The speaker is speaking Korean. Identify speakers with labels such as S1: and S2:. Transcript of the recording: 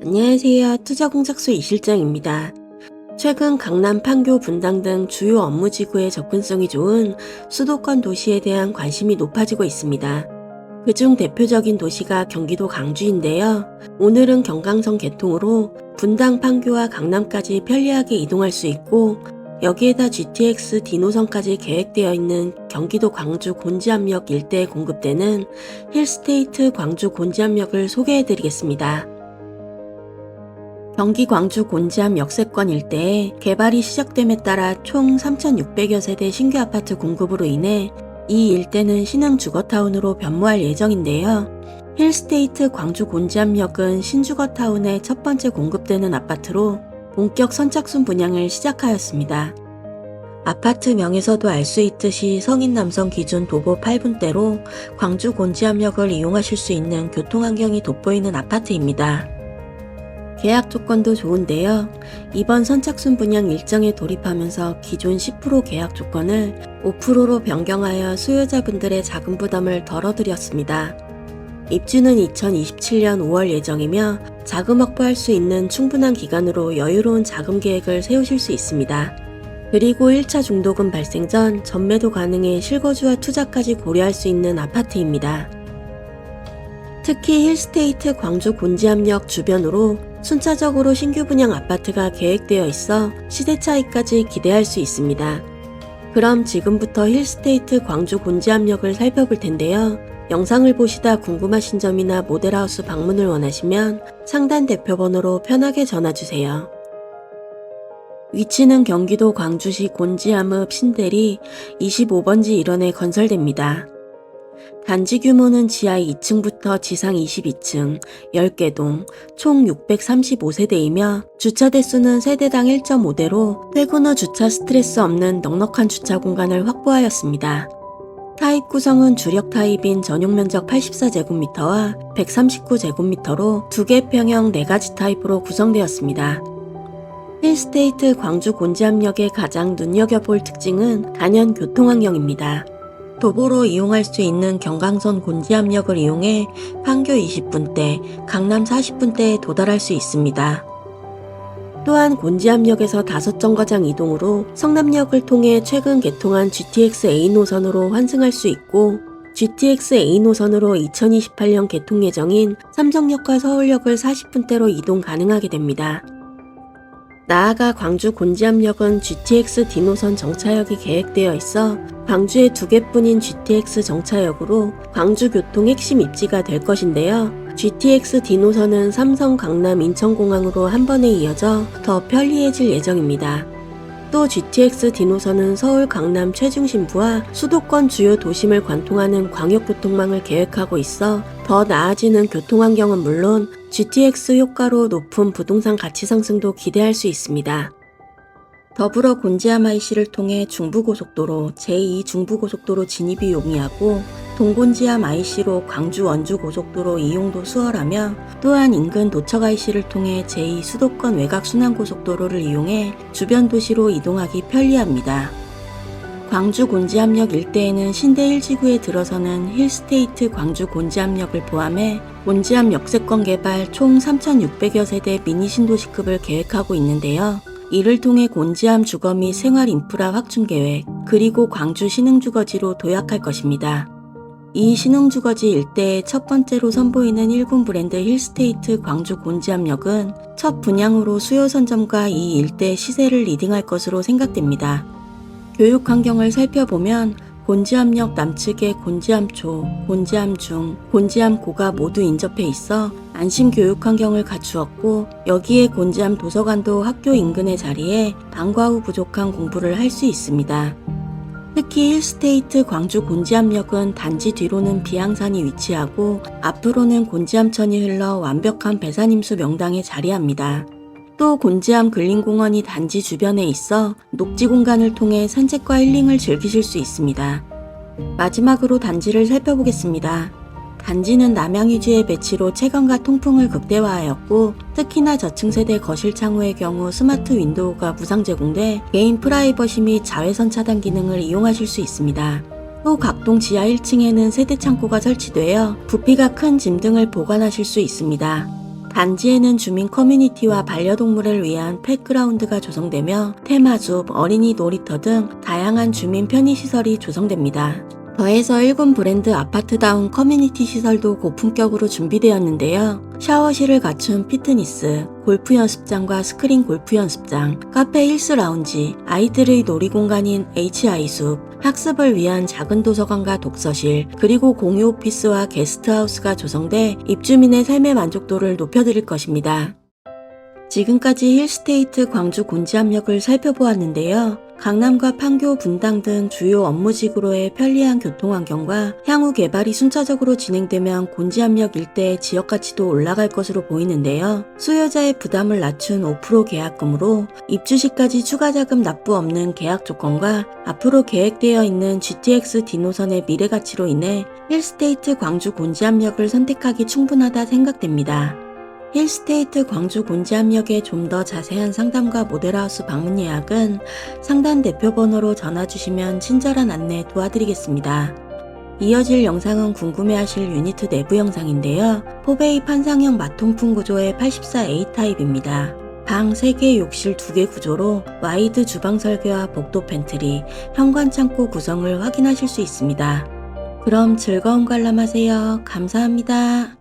S1: 안녕하세요. 투자공작소 이실장입니다. 최근 강남, 판교, 분당 등 주요 업무지구의 접근성이 좋은 수도권 도시에 대한 관심이 높아지고 있습니다. 그중 대표적인 도시가 경기도 광주인데요. 오늘은 경강선 개통으로 분당, 판교와 강남까지 편리하게 이동할 수 있고 여기에다 GTX D노선까지 계획되어 있는 경기도 광주 곤지암역 일대에 공급되는 힐스테이트 광주 곤지암역을 소개해드리겠습니다. 경기 광주 곤지암 역세권 일대에 개발이 시작됨에 따라 총 3,600여 세대 신규 아파트 공급으로 인해 이 일대는 신흥 주거타운으로 변모할 예정인데요. 힐스테이트 광주 곤지암역은 신주거타운의 첫 번째 공급되는 아파트로 본격 선착순 분양을 시작하였습니다. 아파트명에서도 알 수 있듯이 성인 남성 기준 도보 8분대로 광주 곤지암역을 이용하실 수 있는 교통환경이 돋보이는 아파트입니다. 계약 조건도 좋은데요. 이번 선착순 분양 일정에 돌입하면서 기존 10% 계약 조건을 5%로 변경하여 수요자분들의 자금 부담을 덜어드렸습니다. 입주는 2027년 5월 예정이며 자금 확보할 수 있는 충분한 기간으로 여유로운 자금 계획을 세우실 수 있습니다. 그리고 1차 중도금 발생 전 전매도 가능해 실거주와 투자까지 고려할 수 있는 아파트입니다. 특히 힐스테이트 광주 곤지암역 주변으로 순차적으로 신규 분양 아파트가 계획되어 있어 시대 차이까지 기대할 수 있습니다. 그럼 지금부터 힐스테이트 광주 곤지암역을 살펴볼 텐데요. 영상을 보시다 궁금하신 점이나 모델하우스 방문을 원하시면 상단 대표번호로 편하게 전화주세요. 위치는 경기도 광주시 곤지암읍 신대리 25번지 1원에 건설됩니다. 단지 규모는 지하 2층부터 지상 22층, 10개 동, 총 635세대이며 주차 대수는 세대당 1.5대로 퇴근 후 주차 스트레스 없는 넉넉한 주차 공간을 확보하였습니다. 타입 구성은 주력 타입인 전용 면적 84제곱미터와 139제곱미터로 2개 평형 4가지 타입으로 구성되었습니다. 힐스테이트 광주 곤지암역의 가장 눈여겨볼 특징은 단연 교통환경입니다. 도보로 이용할 수 있는 경강선 곤지암역을 이용해 판교 20분대, 강남 40분대에 도달할 수 있습니다. 또한 곤지암역에서 5정거장 이동으로 성남역을 통해 최근 개통한 GTX A 노선으로 환승할 수 있고 GTX A 노선으로 2028년 개통 예정인 삼성역과 서울역을 40분대로 이동 가능하게 됩니다. 나아가 광주 곤지암역은 GTX D노선 정차역이 계획되어 있어 광주에 2개뿐인 GTX 정차역으로 광주 교통 핵심 입지가 될 것인데요. GTX D노선은 삼성, 강남, 인천공항으로 한 번에 이어져 더 편리해질 예정입니다. 또 GTX D노선은 서울, 강남 최중심부와 수도권 주요 도심을 관통하는 광역교통망을 계획하고 있어 더 나아지는 교통환경은 물론 GTX 효과로 높은 부동산 가치 상승도 기대할 수 있습니다. 더불어 곤지암 IC를 통해 중부고속도로, 제2중부고속도로 진입이 용이하고 동곤지암 IC로 광주 원주고속도로 이용도 수월하며 또한 인근 도척 IC를 통해 제2수도권 외곽순환고속도로를 이용해 주변 도시로 이동하기 편리합니다. 광주 곤지암역 일대에는 신대 1지구에 들어서는 힐스테이트 광주 곤지암역을 포함해 곤지암 역세권 개발 총 3,600여 세대 미니 신도시급을 계획하고 있는데요. 이를 통해 곤지암 주거 및 생활 인프라 확충 계획, 그리고 광주 신흥주거지로 도약할 것입니다. 이 신흥주거지 일대의 첫 번째로 선보이는 1군 브랜드 힐스테이트 광주 곤지암역은 첫 분양으로 수요 선점과 이 일대 시세를 리딩할 것으로 생각됩니다. 교육 환경을 살펴보면 곤지암역 남측에 곤지암초, 곤지암중, 곤지암고가 모두 인접해 있어 안심 교육 환경을 갖추었고 여기에 곤지암 도서관도 학교 인근의 자리에 방과 후 부족한 공부를 할 수 있습니다. 특히 힐스테이트 광주 곤지암역은 단지 뒤로는 비양산이 위치하고 앞으로는 곤지암천이 흘러 완벽한 배산임수 명당에 자리합니다. 또 곤지암 근린공원이 단지 주변에 있어 녹지 공간을 통해 산책과 힐링을 즐기실 수 있습니다. 마지막으로 단지를 살펴보겠습니다. 단지는 남향 위주의 배치로 채광과 통풍을 극대화하였고 특히나 저층세대 거실 창호의 경우 스마트 윈도우가 무상 제공돼 개인 프라이버시 및 자외선 차단 기능을 이용하실 수 있습니다. 또 각동 지하 1층에는 세대 창고가 설치되어 부피가 큰 짐 등을 보관하실 수 있습니다. 단지에는 주민 커뮤니티와 반려동물을 위한 펫그라운드가 조성되며 테마숲, 어린이 놀이터 등 다양한 주민 편의시설이 조성됩니다. 더해서 일군 브랜드 아파트다운 커뮤니티 시설도 고품격으로 준비되었는데요. 샤워실을 갖춘 피트니스, 골프 연습장과 스크린 골프 연습장, 카페 힐스 라운지, 아이들의 놀이공간인 HI숲, 학습을 위한 작은 도서관과 독서실, 그리고 공유 오피스와 게스트하우스가 조성돼 입주민의 삶의 만족도를 높여드릴 것입니다. 지금까지 힐스테이트 광주 곤지암역을 살펴보았는데요. 강남과 판교, 분당 등 주요 업무지구로의 편리한 교통환경과 향후 개발이 순차적으로 진행되면 곤지암역 일대의 지역가치도 올라갈 것으로 보이는데요. 수요자의 부담을 낮춘 5% 계약금으로 입주 시까지 추가 자금 납부 없는 계약 조건과 앞으로 계획되어 있는 GTX D노선의 미래가치로 인해 힐스테이트 광주 곤지암역을 선택하기 충분하다 생각됩니다. 힐스테이트 광주 곤지암역의 좀 더 자세한 상담과 모델하우스 방문 예약은 상단 대표 번호로 전화 주시면 친절한 안내 도와드리겠습니다. 이어질 영상은 궁금해하실 유니트 내부 영상인데요. 포베이 판상형 마통풍 구조의 84A 타입입니다. 방 3개, 욕실 2개 구조로 와이드 주방 설계와 복도 팬트리, 현관 창고 구성을 확인하실 수 있습니다. 그럼 즐거운 관람하세요. 감사합니다.